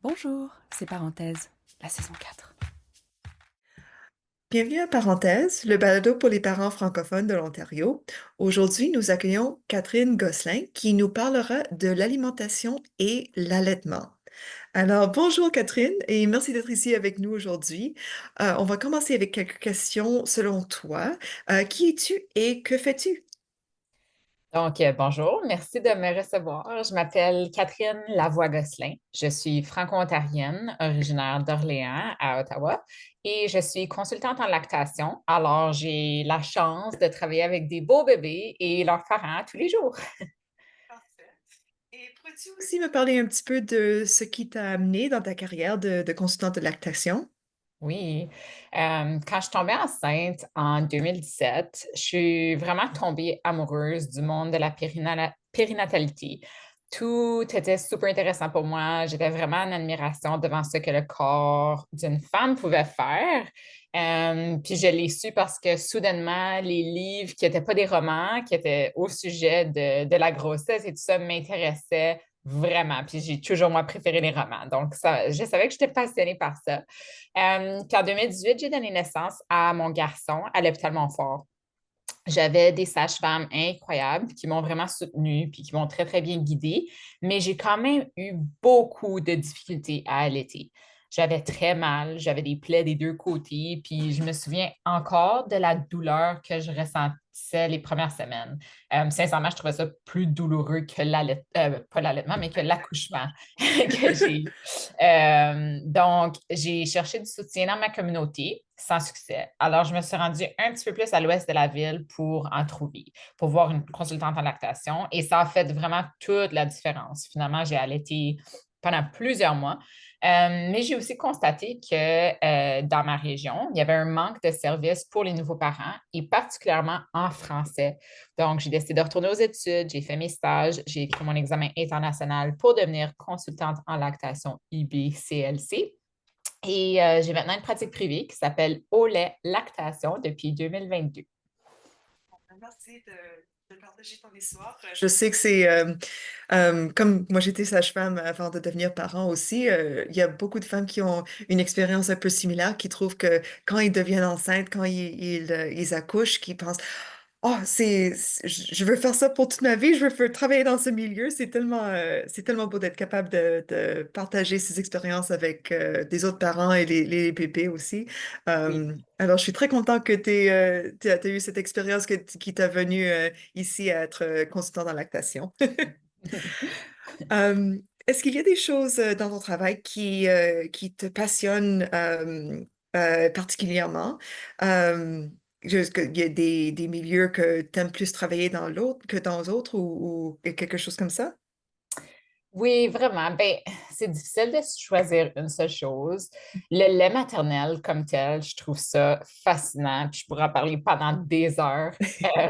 Bonjour, c'est Parenthèse, la saison 4. Bienvenue à Parenthèse, le balado pour les parents francophones de l'Ontario. Aujourd'hui, nous accueillons Catherine Gosselin qui nous parlera de l'alimentation et l'allaitement. Alors, bonjour Catherine et merci d'être ici avec nous aujourd'hui. On va commencer avec quelques questions selon toi. Qui es-tu et que fais-tu? Bonjour, merci de me recevoir. Je m'appelle Catherine Lavoie-Gosselin. Je suis franco-ontarienne, originaire d'Orléans, à Ottawa, et je suis consultante en lactation. Alors, j'ai la chance de travailler avec des beaux bébés et leurs parents tous les jours. Parfait. Et pourrais-tu aussi me parler un petit peu de ce qui t'a amené dans ta carrière de consultante de lactation? Oui. Quand je suis tombée enceinte en 2017, je suis vraiment tombée amoureuse du monde de la périnatalité. Tout était super intéressant pour moi. J'étais vraiment en admiration devant ce que le corps d'une femme pouvait faire. Puis je l'ai su parce que soudainement, les livres qui n'étaient pas des romans, qui étaient au sujet de la grossesse et tout ça, m'intéressaient vraiment. Puis j'ai toujours, moi, préféré les romans. Donc, ça, je savais que j'étais passionnée par ça. Puis en 2018, j'ai donné naissance à mon garçon à l'hôpital Montfort. J'avais des sages-femmes incroyables qui m'ont vraiment soutenue puis qui m'ont très, très bien guidée, mais j'ai quand même eu beaucoup de difficultés à allaiter. J'avais très mal, j'avais des plaies des deux côtés, puis je me souviens encore de la douleur que je ressentais les premières semaines. Sincèrement, je trouvais ça plus douloureux que pas l'allaitement, mais que l'accouchement que j'ai. Donc, j'ai cherché du soutien dans ma communauté sans succès. Alors, je me suis rendue un petit peu plus à l'ouest de la ville pour en trouver, pour voir une consultante en lactation. Et ça a fait vraiment toute la différence. Finalement, j'ai allaité pendant plusieurs mois. Mais j'ai aussi constaté que dans ma région, il y avait un manque de services pour les nouveaux parents et particulièrement en français. Donc, j'ai décidé de retourner aux études, j'ai fait mes stages, j'ai écrit mon examen international pour devenir consultante en lactation IB-CLC. Et j'ai maintenant une pratique privée qui s'appelle Au lait lactation depuis 2022. Merci de partager ton histoire. Je sais que c'est, comme moi j'étais sage-femme avant de devenir parent aussi, il y a beaucoup de femmes qui ont une expérience un peu similaire, qui trouvent que quand ils deviennent enceintes, quand ils accouchent, qui pensent, oh, je veux faire ça pour toute ma vie, je veux travailler dans ce milieu. C'est tellement beau d'être capable de partager ces expériences avec des autres parents et les bébés aussi. Oui. Alors, je suis très contente que tu as eu cette expérience qui t'a venu ici à être consultant dans lactation. Euh, Est-ce qu'il y a des choses dans ton travail qui te passionnent particulièrement? Euh, est-ce qu'il y a des milieux que tu aimes plus travailler dans l'autre que dans d'autres ou quelque chose comme ça? Oui, vraiment. Ben, c'est difficile de choisir une seule chose. Le lait maternel comme tel, je trouve ça fascinant. Puis je pourrais en parler pendant des heures.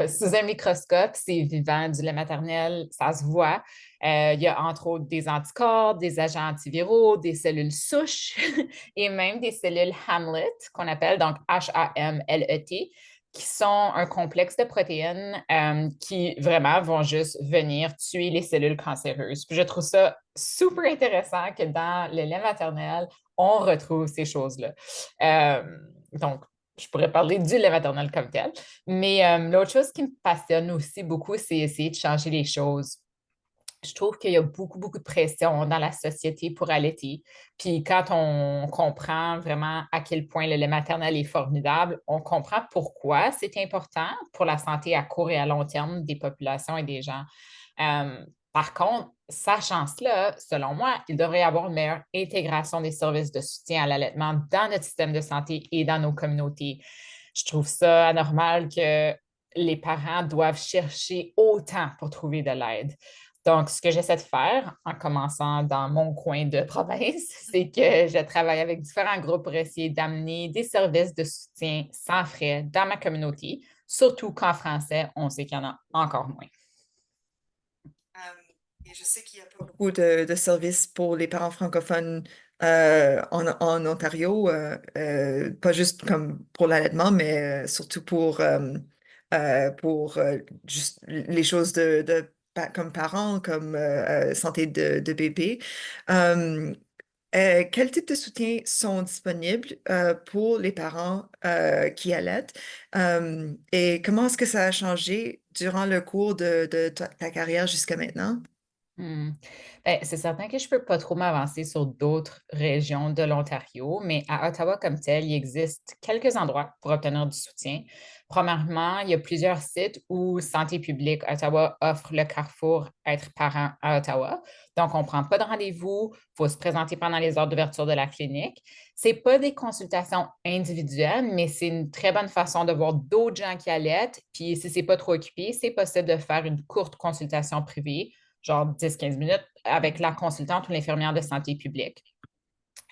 Sous un microscope, c'est vivant du lait maternel, ça se voit. Il y a entre autres des anticorps, des agents antiviraux, des cellules souches et même des cellules Hamlet qu'on appelle donc Hamlet, qui sont un complexe de protéines qui vraiment vont juste venir tuer les cellules cancéreuses. Puis je trouve ça super intéressant que dans le lait maternel, on retrouve ces choses-là. Euh, donc, je pourrais parler du lait maternel comme tel. Mais l'autre chose qui me passionne aussi beaucoup, c'est essayer de changer les choses. Je trouve qu'il y a beaucoup, beaucoup de pression dans la société pour allaiter. Puis quand on comprend vraiment à quel point le lait maternel est formidable, on comprend pourquoi c'est important pour la santé à court et à long terme des populations et des gens. Par contre, sachant cela, selon moi, il devrait y avoir une meilleure intégration des services de soutien à l'allaitement dans notre système de santé et dans nos communautés. Je trouve ça anormal que les parents doivent chercher autant pour trouver de l'aide. Donc, ce que j'essaie de faire en commençant dans mon coin de province, c'est que je travaille avec différents groupes pour essayer d'amener des services de soutien sans frais dans ma communauté, surtout qu'en français, on sait qu'il y en a encore moins. Euh, et je sais qu'il y a pas beaucoup de services pour les parents francophones en Ontario, pas juste comme pour l'allaitement, mais surtout pour juste les choses comme parents, comme santé de bébé. Euh, Quel type de soutien sont disponibles pour les parents qui allaitent? Et comment est-ce que ça a changé durant le cours de ta carrière jusqu'à maintenant? Hmm. Ben, c'est certain que je peux pas trop m'avancer sur d'autres régions de l'Ontario, mais à Ottawa comme tel, il existe quelques endroits pour obtenir du soutien. Premièrement, il y a plusieurs sites où Santé publique Ottawa offre le carrefour Être parent à Ottawa. Donc, on prend pas de rendez-vous, il faut se présenter pendant les heures d'ouverture de la clinique. C'est pas des consultations individuelles, mais c'est une très bonne façon de voir d'autres gens qui allaitent. Puis, si c'est pas trop occupé, c'est possible de faire une courte consultation privée genre 10-15 minutes, avec la consultante ou l'infirmière de santé publique.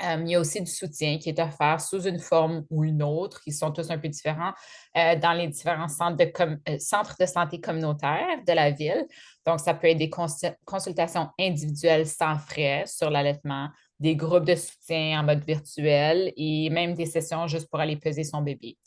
Il y a aussi du soutien qui est offert sous une forme ou une autre. Ils sont tous un peu différents dans les différents centres de santé communautaires de la ville. Donc, ça peut être des consultations individuelles sans frais sur l'allaitement, des groupes de soutien en mode virtuel et même des sessions juste pour aller peser son bébé.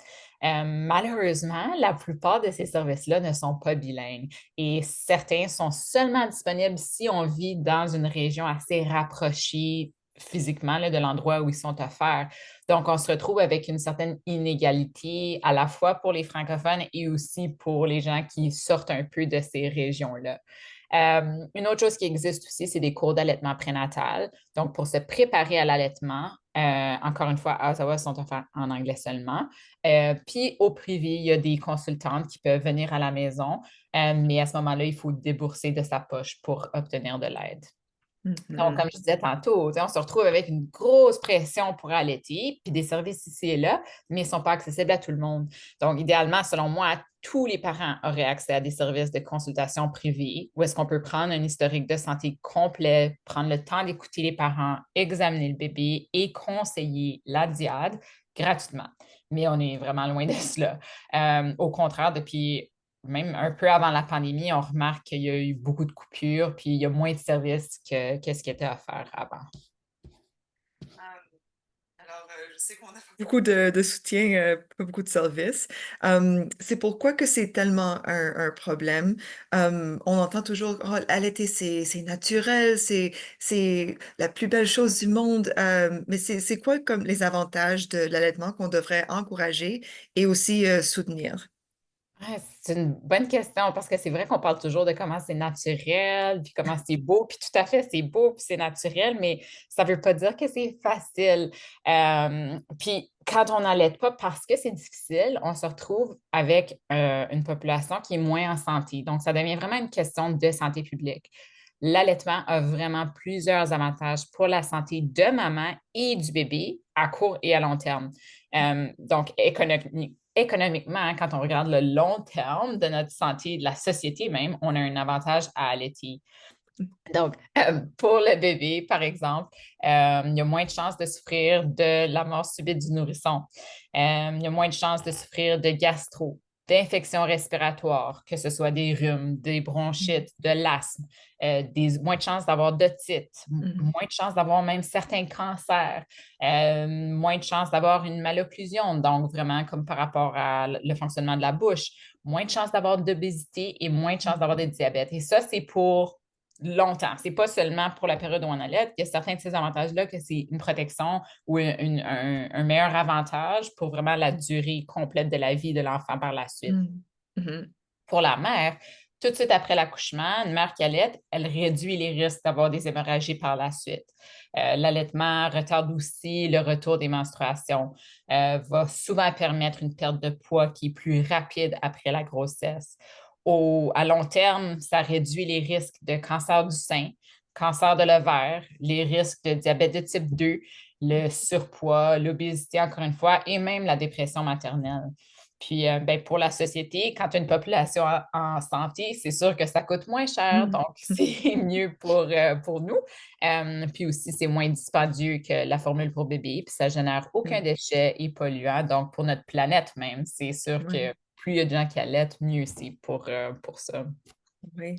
Malheureusement, la plupart de ces services-là ne sont pas bilingues et certains sont seulement disponibles si on vit dans une région assez rapprochée physiquement là, de l'endroit où ils sont offerts. Donc, on se retrouve avec une certaine inégalité à la fois pour les francophones et aussi pour les gens qui sortent un peu de ces régions-là. Une autre chose qui existe aussi, c'est des cours d'allaitement prénatal. Donc, pour se préparer à l'allaitement, encore une fois, à Ottawa, sont offerts en anglais seulement. Puis, au privé, il y a des consultantes qui peuvent venir à la maison, mais à ce moment-là, il faut débourser de sa poche pour obtenir de l'aide. Donc, Mhm. comme je disais tantôt, on se retrouve avec une grosse pression pour allaiter, puis des services ici et là, mais ils ne sont pas accessibles à tout le monde. Donc, idéalement, selon moi, tous les parents auraient accès à des services de consultation privée où est-ce qu'on peut prendre un historique de santé complet, prendre le temps d'écouter les parents, examiner le bébé et conseiller la diade gratuitement. Mais on est vraiment loin de cela. Au contraire, depuis même un peu avant la pandémie, on remarque qu'il y a eu beaucoup de coupures, puis il y a moins de services que ce qui était offert avant. Alors, je sais qu'on a beaucoup de soutien, pas beaucoup de services. C'est pourquoi que c'est tellement un problème. On entend toujours, oh, allaiter, c'est naturel, c'est la plus belle chose du monde. Mais c'est quoi comme les avantages de l'allaitement qu'on devrait encourager et aussi soutenir? Ouais, c'est une bonne question parce que c'est vrai qu'on parle toujours de comment c'est naturel, puis comment c'est beau, puis tout à fait, c'est beau, puis c'est naturel, mais ça ne veut pas dire que c'est facile. Puis quand on n'allait pas parce que c'est difficile, on se retrouve avec une population qui est moins en santé. Donc, ça devient vraiment une question de santé publique. L'allaitement a vraiment plusieurs avantages pour la santé de maman et du bébé à court et à long terme. Donc, économiquement, hein, quand on regarde le long terme de notre santé, de la société même, on a un avantage à allaiter. Donc, pour le bébé, par exemple, il y a moins de chances de souffrir de la mort subite du nourrisson. Il y a moins de chances de souffrir de gastro, d'infections respiratoires, que ce soit des rhumes, des bronchites, de l'asthme, moins de chances d'avoir d'otite, Mhm. moins de chances d'avoir même certains cancers, moins de chances d'avoir une malocclusion, donc vraiment comme par rapport à le fonctionnement de la bouche, moins de chances d'avoir d'obésité et moins de chances d'avoir de diabète. Et ça, c'est pour longtemps. C'est pas seulement pour la période où on allait. Il y a certains de ces avantages-là que c'est une protection ou un meilleur avantage pour vraiment la durée complète de la vie de l'enfant par la suite. Mhm. Mhm. Pour la mère, tout de suite après l'accouchement, une mère qui allaite, elle réduit les risques d'avoir des hémorragies par la suite. L'allaitement retarde aussi le retour des menstruations, va souvent permettre une perte de poids qui est plus rapide après la grossesse. À long terme, ça réduit les risques de cancer du sein, cancer de l'ovaire, les risques de diabète de type 2, le surpoids, l'obésité, encore une fois, et même la dépression maternelle. Puis, ben, pour la société, quand tu as une population en santé, c'est sûr que ça coûte moins cher, Mhm. donc c'est mieux pour nous. Puis aussi, c'est moins dispendieux que la formule pour bébé, puis ça génère aucun Mhm. déchet et polluant. Donc, pour notre planète même, c'est sûr Ouais. que plus il y a de gens qui allaitent, mieux c'est pour ça. Oui.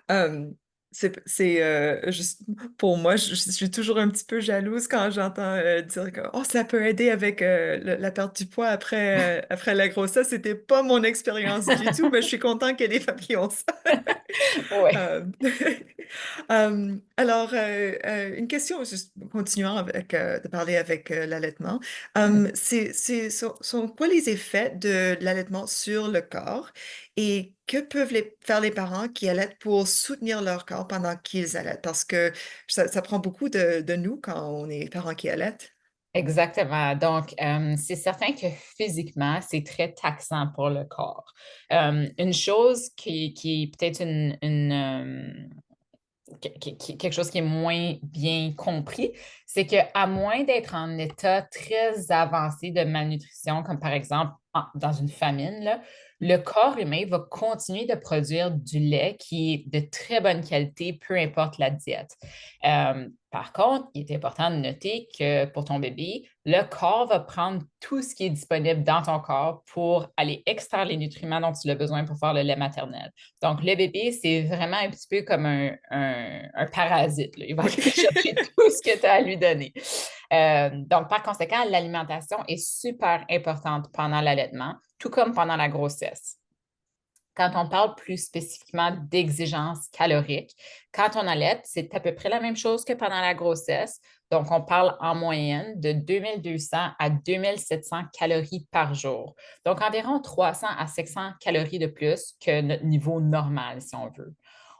Euh, juste pour moi, je suis toujours un petit peu jalouse quand j'entends dire que oh, ça peut aider avec la perte du poids après la grossesse. C'était pas mon expérience du tout, mais je suis contente qu'il y ait des femmes qui ont ça. Oui. Euh, alors, une question, juste continuant de parler avec l'allaitement. Sont quoi les effets de l'allaitement sur le corps et que peuvent faire les parents qui allaitent pour soutenir leur corps pendant qu'ils allaitent? Parce que ça prend beaucoup de nous quand on est parents qui allaitent. Exactement. Donc, c'est certain que physiquement, c'est très taxant pour le corps. Une chose qui est peut-être quelque chose qui est moins bien compris, c'est qu'à moins d'être en état très avancé de malnutrition, comme par exemple dans une famine, là, le corps humain va continuer de produire du lait qui est de très bonne qualité, peu importe la diète. Par contre, il est important de noter que pour ton bébé, le corps va prendre tout ce qui est disponible dans ton corps pour aller extraire les nutriments dont il a besoin pour faire le lait maternel. Donc, le bébé, c'est vraiment un petit peu comme un parasite, là. Il va aller Oui. chercher tout ce que tu as à lui donner. Donc, par conséquent, l'alimentation est super importante pendant l'allaitement, tout comme pendant la grossesse. Quand on parle plus spécifiquement d'exigences caloriques, quand on allait, c'est à peu près la même chose que pendant la grossesse. Donc, on parle en moyenne de 2200 à 2700 calories par jour. Donc, environ 300 à 500 calories de plus que notre niveau normal, si on veut.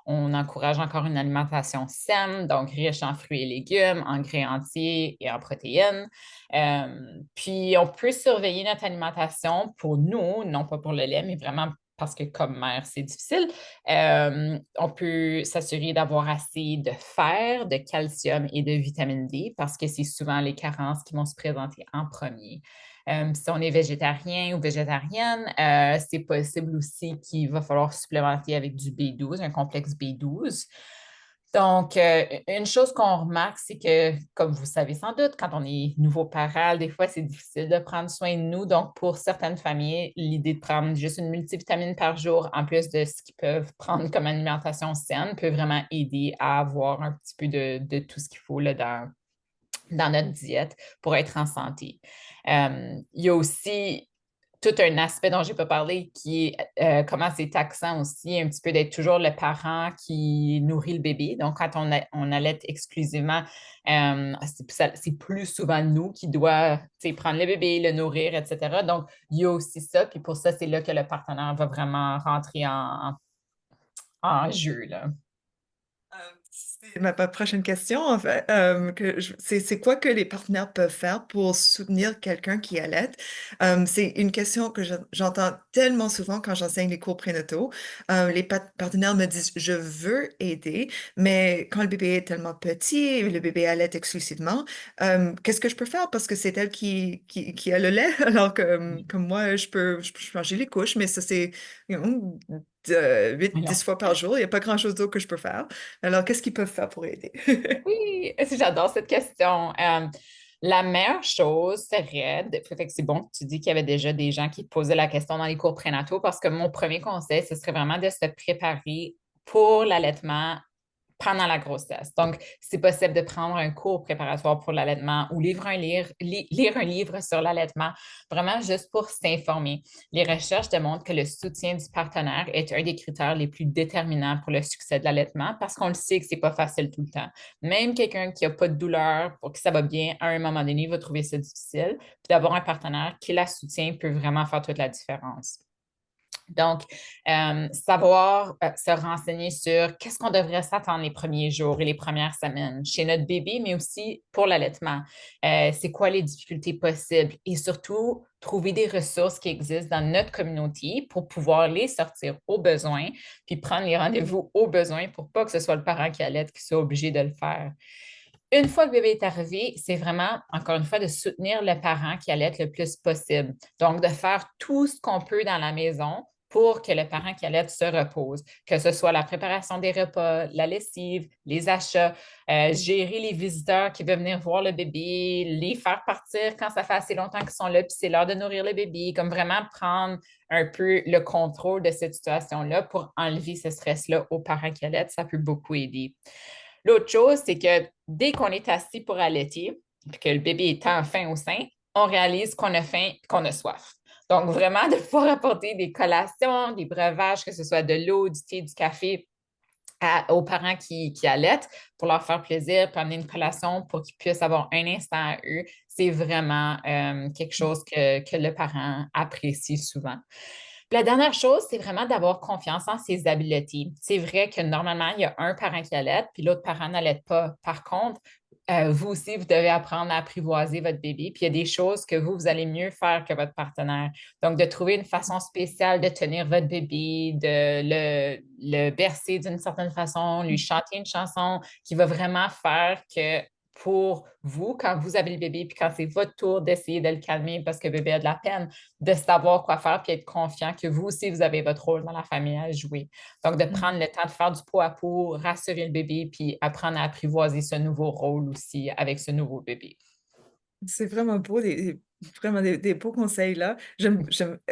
On encourage encore une alimentation saine, donc riche en fruits et légumes, en grains entiers et en protéines. Puis, on peut surveiller notre alimentation pour nous, non pas pour le lait, mais vraiment parce que comme mère, c'est difficile. On peut s'assurer d'avoir assez de fer, de calcium et de vitamine D parce que c'est souvent les carences qui vont se présenter en premier. Si on est végétarien ou végétarienne, c'est possible aussi qu'il va falloir supplémenter avec du B12, un complexe B12. Donc, une chose qu'on remarque, c'est que, comme vous savez sans doute, quand on est nouveau parent, des fois, c'est difficile de prendre soin de nous. Donc, pour certaines familles, l'idée de prendre juste une multivitamine par jour, en plus de ce qu'ils peuvent prendre comme alimentation saine, peut vraiment aider à avoir un petit peu de tout ce qu'il faut là, dans notre diète pour être en santé. Il y a aussi tout un aspect dont je n'ai pas parlé qui est comment c'est taxant aussi, un petit peu d'être toujours le parent qui nourrit le bébé. Donc, quand on allait exclusivement, c'est plus souvent nous qui doit prendre le bébé, le nourrir, etc. Donc, il y a aussi ça. Puis pour ça, c'est là que le partenaire va vraiment rentrer en jeu, là. C'est ma prochaine question, en fait. C'est quoi que les partenaires peuvent faire pour soutenir quelqu'un qui allait? C'est une question que j'entends tellement souvent quand j'enseigne les cours prénataux. Les partenaires me disent, je veux aider, mais quand le bébé est tellement petit, le bébé allait exclusivement, qu'est-ce que je peux faire? Parce que c'est elle qui a le lait, alors que comme moi, je peux changer les couches, mais ça, c'est 8, 10 fois par jour. Il n'y a pas grand-chose d'autre que je peux faire. Alors, qu'est-ce qu'ils peuvent faire pour aider? Oui, j'adore cette question. La meilleure chose serait, fait que c'est bon que tu dis qu'il y avait déjà des gens qui te posaient la question dans les cours prénataux parce que mon premier conseil, ce serait vraiment de se préparer pour l'allaitement pendant la grossesse. Donc, c'est possible de prendre un cours préparatoire pour l'allaitement ou lire un livre sur l'allaitement, vraiment juste pour s'informer. Les recherches démontrent que le soutien du partenaire est un des critères les plus déterminants pour le succès de l'allaitement parce qu'on le sait que c'est pas facile tout le temps. Même quelqu'un qui n'a pas de douleur, pour qui ça va bien, à un moment donné, va trouver ça difficile. Puis d'avoir un partenaire qui la soutient peut vraiment faire toute la différence. Donc, savoir se renseigner sur qu'est-ce qu'on devrait s'attendre les premiers jours et les premières semaines chez notre bébé, mais aussi pour l'allaitement. C'est quoi les difficultés possibles et surtout trouver des ressources qui existent dans notre communauté pour pouvoir les sortir au besoin, puis prendre les rendez-vous au besoin pour pas que ce soit le parent qui allaite qui soit obligé de le faire. Une fois que le bébé est arrivé, c'est vraiment, encore une fois, de soutenir le parent qui allait le plus possible. Donc, de faire tout ce qu'on peut dans la maison pour que le parent qui allait se repose, que ce soit la préparation des repas, la lessive, les achats, gérer les visiteurs qui veulent venir voir le bébé, les faire partir quand ça fait assez longtemps qu'ils sont là, puis c'est l'heure de nourrir le bébé, comme vraiment prendre un peu le contrôle de cette situation-là pour enlever ce stress-là aux parents qui allaitent, ça peut beaucoup aider. L'autre chose, c'est que dès qu'on est assis pour allaiter, puis que le bébé est enfin au sein, on réalise qu'on a faim et qu'on a soif. Donc, vraiment, de pouvoir apporter des collations, des breuvages, que ce soit de l'eau, du thé, du café, aux parents qui allaitent pour leur faire plaisir, puis amener une collation pour qu'ils puissent avoir un instant à eux, c'est vraiment quelque chose que le parent apprécie souvent. La dernière chose, c'est vraiment d'avoir confiance en ses habiletés. C'est vrai que normalement, il y a un parent qui allait, puis l'autre parent n'allait pas. Par contre, vous aussi, vous devez apprendre à apprivoiser votre bébé, puis il y a des choses que vous allez mieux faire que votre partenaire. Donc, de trouver une façon spéciale de tenir votre bébé, de le bercer d'une certaine façon, lui chanter une chanson qui va vraiment faire que pour vous, quand vous avez le bébé, puis quand c'est votre tour d'essayer de le calmer parce que le bébé a de la peine, de savoir quoi faire, puis être confiant que vous aussi, vous avez votre rôle dans la famille à jouer. Donc, de prendre le temps de faire du pot à pot, rassurer le bébé, puis apprendre à apprivoiser ce nouveau rôle aussi avec ce nouveau bébé. C'est vraiment beau, vraiment des beaux conseils là. J'aime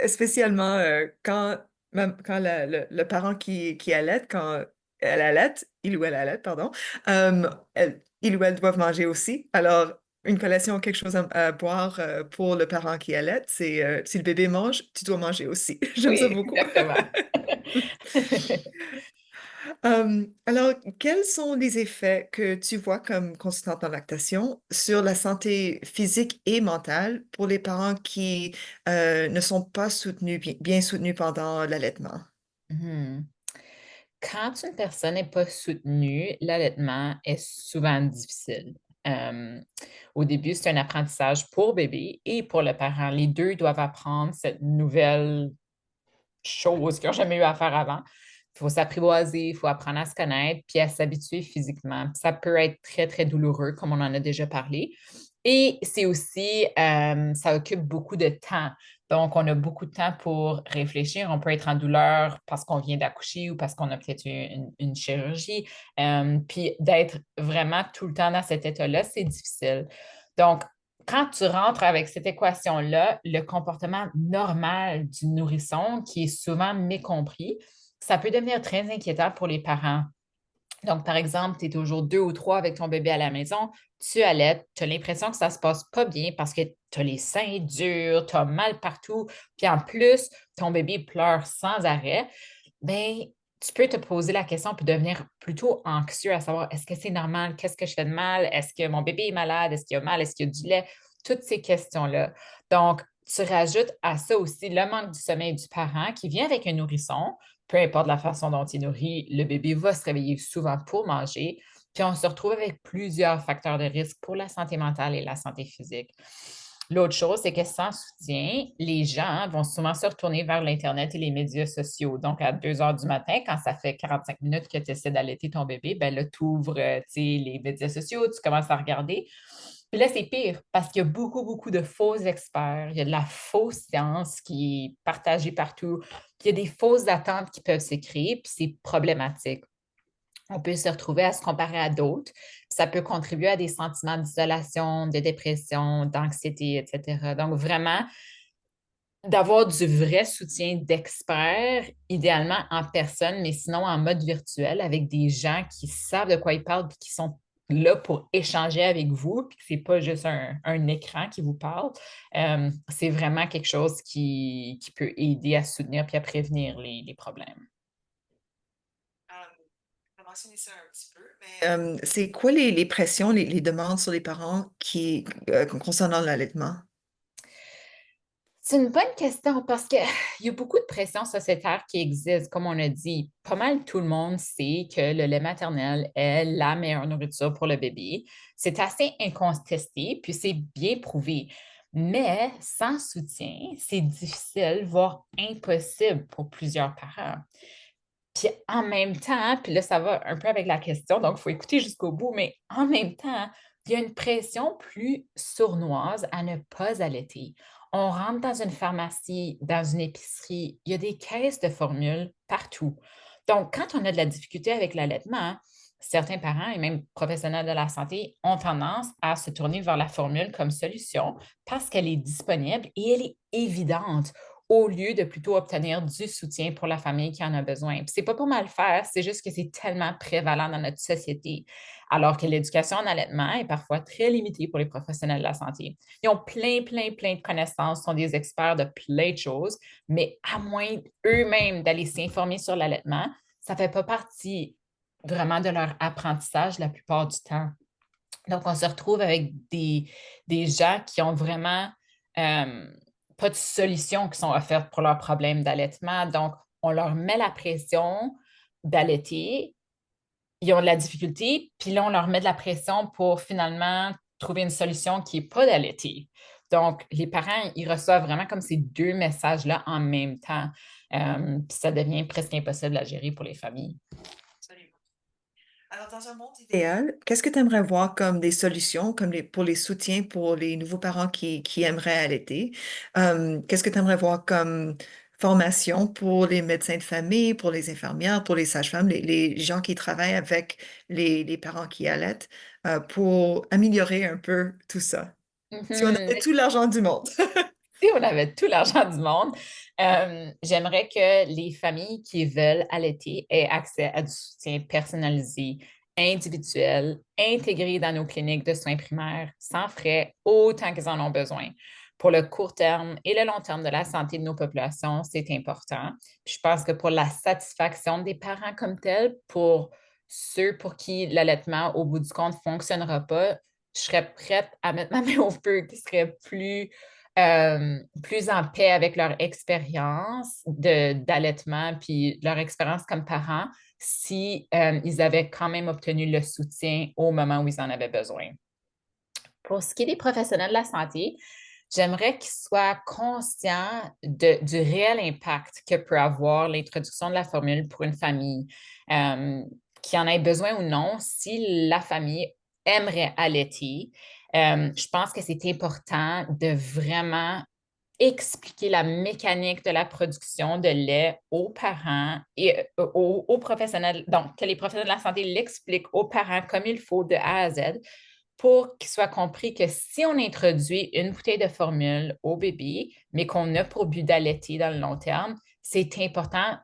spécialement quand le parent qui allait, quand elle allait, il ou elle allait, pardon, il ou elle doivent manger aussi. Alors, une collation, quelque chose à boire pour le parent qui allait, c'est si le bébé mange, tu dois manger aussi. J'aime ça Oui, beaucoup. exactement. Alors, quels sont les effets que tu vois comme constante en lactation sur la santé physique et mentale pour les parents qui ne sont pas soutenus, bien soutenus pendant l'allaitement? Mhm. Quand une personne n'est pas soutenue, l'allaitement est souvent difficile. Euh, Au début, c'est un apprentissage pour bébé et pour le parent. Les deux doivent apprendre cette nouvelle chose qu'ils n'ont jamais eu à faire avant. Il faut s'apprivoiser, il faut apprendre à se connaître, puis à s'habituer physiquement. Ça peut être très, très douloureux, comme on en a déjà parlé. Et c'est aussi, ça occupe beaucoup de temps. Donc, on a beaucoup de temps pour réfléchir. On peut être en douleur parce qu'on vient d'accoucher ou parce qu'on a peut-être eu une chirurgie. Puis d'être vraiment tout le temps dans cet état-là, c'est difficile. Donc, quand tu rentres avec cette équation-là, le comportement normal du nourrisson, qui est souvent mécompris, ça peut devenir très inquiétant pour les parents. Donc, par exemple, tu es toujours deux ou trois avec ton bébé à la maison, tu allaites, tu as l'impression que ça ne se passe pas bien parce que tu as les seins durs, tu as mal partout, puis en plus, ton bébé pleure sans arrêt. Bien, tu peux te poser la question puis devenir plutôt anxieux à savoir est-ce que c'est normal, qu'est-ce que je fais de mal, est-ce que mon bébé est malade, est-ce qu'il a mal, est-ce qu'il y a du lait, toutes ces questions-là. Donc, tu rajoutes à ça aussi le manque du sommeil du parent qui vient avec un nourrisson, peu importe la façon dont il nourrit, le bébé va se réveiller souvent pour manger, puis on se retrouve avec plusieurs facteurs de risque pour la santé mentale et la santé physique. L'autre chose, c'est que sans soutien, les gens vont souvent se retourner vers l'Internet et les médias sociaux. Donc, à 2 heures du matin, quand ça fait 45 minutes que tu essaies d'allaiter ton bébé, ben là, tu ouvres les médias sociaux, tu commences à regarder. Puis là, c'est pire parce qu'il y a beaucoup, beaucoup de faux experts. Il y a de la fausse science qui est partagée partout. Puis il y a des fausses attentes qui peuvent se créer, puis c'est problématique. On peut se retrouver à se comparer à d'autres. Ça peut contribuer à des sentiments d'isolation, de dépression, d'anxiété, etc. Donc, vraiment, d'avoir du vrai soutien d'experts, idéalement en personne, mais sinon en mode virtuel, avec des gens qui savent de quoi ils parlent et qui sont là pour échanger avec vous, puis que ce n'est pas juste un écran qui vous parle. C'est vraiment quelque chose qui peut aider à soutenir puis à prévenir les problèmes. On a mentionné ça un petit peu, mais c'est quoi les pressions, les demandes sur les parents concernant l'allaitement? C'est une bonne question parce qu'il y a beaucoup de pression sociétaire qui existe. Comme on a dit, pas mal tout le monde sait que le lait maternel est la meilleure nourriture pour le bébé. C'est assez incontesté, puis c'est bien prouvé. Mais sans soutien, c'est difficile, voire impossible pour plusieurs parents. Puis en même temps, puis là, ça va un peu avec la question, donc il faut écouter jusqu'au bout, mais en même temps, il y a une pression plus sournoise à ne pas allaiter. On rentre dans une pharmacie, dans une épicerie, il y a des caisses de formules partout. Donc, quand on a de la difficulté avec l'allaitement, certains parents et même professionnels de la santé ont tendance à se tourner vers la formule comme solution parce qu'elle est disponible et elle est évidente au lieu de plutôt obtenir du soutien pour la famille qui en a besoin. Puis c'est pas pour mal faire, c'est juste que c'est tellement prévalent dans notre société, alors que l'éducation en allaitement est parfois très limitée pour les professionnels de la santé. Ils ont plein de connaissances, sont des experts de plein de choses, mais à moins eux-mêmes d'aller s'informer sur l'allaitement, ça ne fait pas partie vraiment de leur apprentissage la plupart du temps. Donc, on se retrouve avec des gens qui ont vraiment euh, pas de solutions qui sont offertes pour leurs problèmes d'allaitement. Donc, on leur met la pression d'allaiter, ils ont de la difficulté, puis là, on leur met de la pression pour finalement trouver une solution qui n'est pas d'allaiter. Donc, les parents, ils reçoivent vraiment comme ces deux messages-là en même temps. Puis ça devient presque impossible à gérer pour les familles. Absolument. Alors, dans un monde idéal, qu'est-ce que tu aimerais voir comme des solutions comme pour les soutiens pour les nouveaux parents qui aimeraient allaiter? Qu'est-ce que tu aimerais voir comme formation pour les médecins de famille, pour les infirmières, pour les sages-femmes, les gens qui travaillent avec les parents qui allaitent, pour améliorer un peu tout ça? Si on Mhm. avait tout l'argent du monde. Si on avait tout l'argent du monde, j'aimerais que les familles qui veulent allaiter aient accès à du soutien personnalisé, individuel, intégré dans nos cliniques de soins primaires, sans frais, autant qu'ils en ont besoin. Pour le court terme et le long terme de la santé de nos populations, c'est important. Puis je pense que pour la satisfaction des parents comme tels, pour ceux pour qui l'allaitement, au bout du compte, ne fonctionnera pas, je serais prête à mettre ma main au feu, qui serait plus en paix avec leur expérience d'allaitement puis leur expérience comme parents si ils avaient quand même obtenu le soutien au moment où ils en avaient besoin. Pour ce qui est des professionnels de la santé, j'aimerais qu'ils soient conscients du réel impact que peut avoir l'introduction de la formule pour une famille, qui en ait besoin ou non, si la famille aimerait allaiter. Je pense que c'est important de vraiment expliquer la mécanique de la production de lait aux parents et aux professionnels, donc que les professionnels de la santé l'expliquent aux parents comme il faut de A à Z pour qu'il soit compris que si on introduit une bouteille de formule au bébé, mais qu'on a pour but d'allaiter dans le long terme, c'est important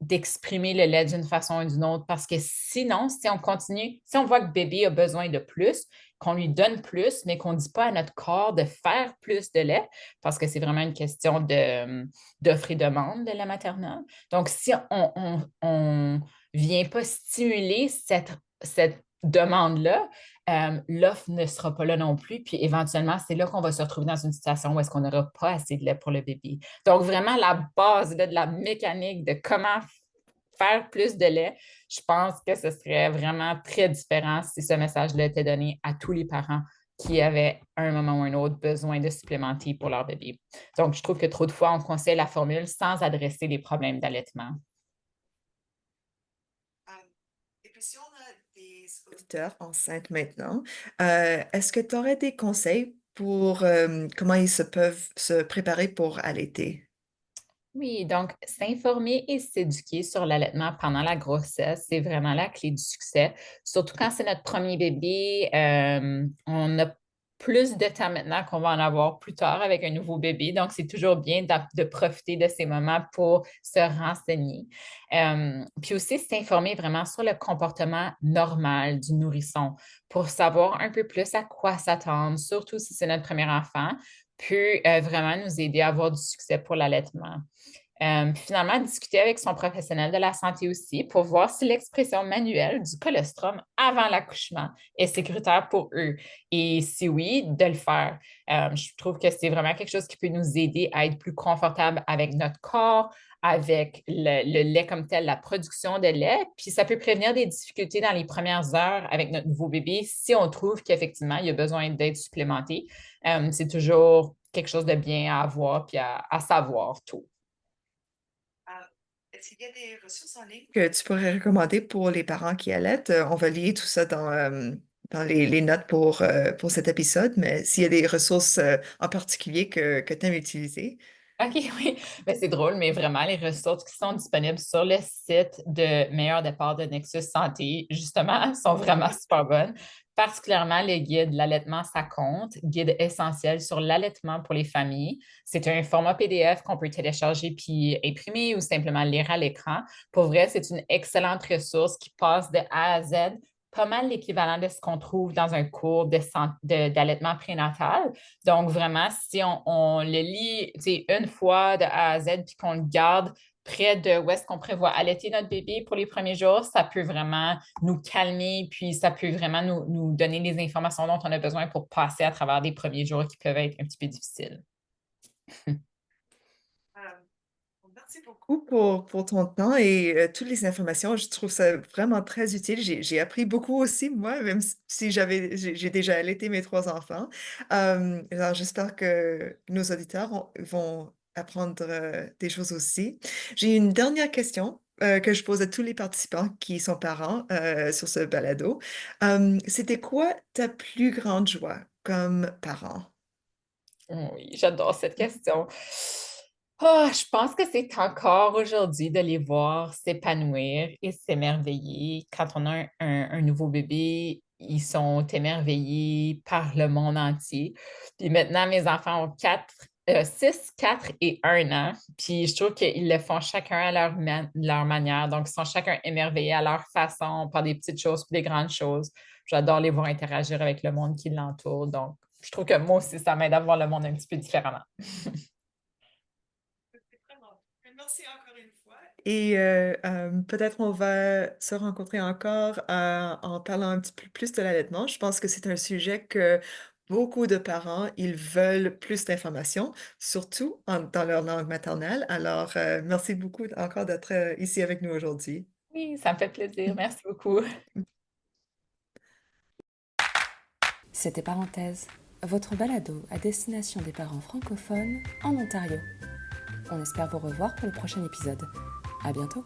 d'exprimer le lait d'une façon ou d'une autre parce que sinon, si on continue, si on voit que le bébé a besoin de plus, qu'on lui donne plus, mais qu'on ne dit pas à notre corps de faire plus de lait, parce que c'est vraiment une question d'offre et demande de la maternelle. Donc, si on ne vient pas stimuler cette demande-là, l'offre ne sera pas là non plus. Puis éventuellement, c'est là qu'on va se retrouver dans une situation où est-ce qu'on n'aura pas assez de lait pour le bébé. Donc, vraiment, la base là, de la mécanique de comment faire plus de lait, je pense que ce serait vraiment très différent si ce message-là était donné à tous les parents qui avaient, à un moment ou un autre, besoin de supplémenter pour leur bébé. Donc, je trouve que trop de fois, on conseille la formule sans adresser les problèmes d'allaitement. Et puis, si on a des auditeurs enceintes maintenant, est-ce que tu aurais des conseils pour comment ils peuvent se préparer pour allaiter? Oui, donc s'informer et s'éduquer sur l'allaitement pendant la grossesse, c'est vraiment la clé du succès. Surtout quand c'est notre premier bébé, on a plus de temps maintenant qu'on va en avoir plus tard avec un nouveau bébé. Donc, c'est toujours bien de profiter de ces moments pour se renseigner. Puis aussi, s'informer vraiment sur le comportement normal du nourrisson pour savoir un peu plus à quoi s'attendre, surtout si c'est notre premier enfant, peut vraiment nous aider à avoir du succès pour l'allaitement. Finalement, discuter avec son professionnel de la santé aussi pour voir si l'expression manuelle du colostrum avant l'accouchement est sécuritaire pour eux. Et si oui, de le faire. Je trouve que c'est vraiment quelque chose qui peut nous aider à être plus confortable avec notre corps, avec le lait comme tel, la production de lait. Puis ça peut prévenir des difficultés dans les premières heures avec notre nouveau bébé si on trouve qu'effectivement, il a besoin d'être supplémenté. C'est toujours quelque chose de bien à avoir puis à savoir tout. Est-ce qu'il y a des ressources en ligne que tu pourrais recommander pour les parents qui allaitent? On va lier tout ça dans les notes pour cet épisode, mais s'il y a des ressources en particulier que tu aimes utiliser. OK, oui. Ben, c'est drôle, mais vraiment, les ressources qui sont disponibles sur le site de Meilleur départ de Nexus Santé, justement, sont vraiment super bonnes. Particulièrement le guide L'allaitement, ça compte, guide essentiel sur l'allaitement pour les familles. C'est un format PDF qu'on peut télécharger puis imprimer ou simplement lire à l'écran. Pour vrai, c'est une excellente ressource qui passe de A à Z, pas mal l'équivalent de ce qu'on trouve dans un cours d'allaitement prénatal. Donc, vraiment, si on le lit une fois de A à Z puis qu'on le garde près de où est-ce qu'on prévoit allaiter notre bébé pour les premiers jours, ça peut vraiment nous calmer, puis ça peut vraiment nous donner les informations dont on a besoin pour passer à travers des premiers jours qui peuvent être un petit peu difficiles. Merci beaucoup pour ton temps et toutes les informations. Je trouve ça vraiment très utile. J'ai appris beaucoup aussi, moi, même si j'ai déjà allaité mes 3 enfants. Alors, j'espère que nos auditeurs vont apprendre des choses aussi. J'ai une dernière question que je pose à tous les participants qui sont parents sur ce balado. C'était quoi ta plus grande joie comme parent? Oui, j'adore cette question. Ah, je pense que c'est encore aujourd'hui de les voir s'épanouir et s'émerveiller. Quand on a un nouveau bébé, ils sont émerveillés par le monde entier. Puis maintenant, mes enfants ont 6, 4 et 1 an. Puis je trouve qu'ils le font chacun à leur manière. Donc, ils sont chacun émerveillés à leur façon par des petites choses puis des grandes choses. J'adore les voir interagir avec le monde qui l'entoure. Donc, je trouve que moi aussi, ça m'aide à voir le monde un petit peu différemment. Merci encore une fois. Et peut-être on va se rencontrer encore en parlant un petit peu plus de l'allaitement. Je pense que c'est un sujet que beaucoup de parents, ils veulent plus d'informations, surtout dans leur langue maternelle. Alors, merci beaucoup encore d'être ici avec nous aujourd'hui. Oui, ça me fait plaisir. Merci beaucoup. C'était Parenthèse, votre balado à destination des parents francophones en Ontario. On espère vous revoir pour le prochain épisode. À bientôt!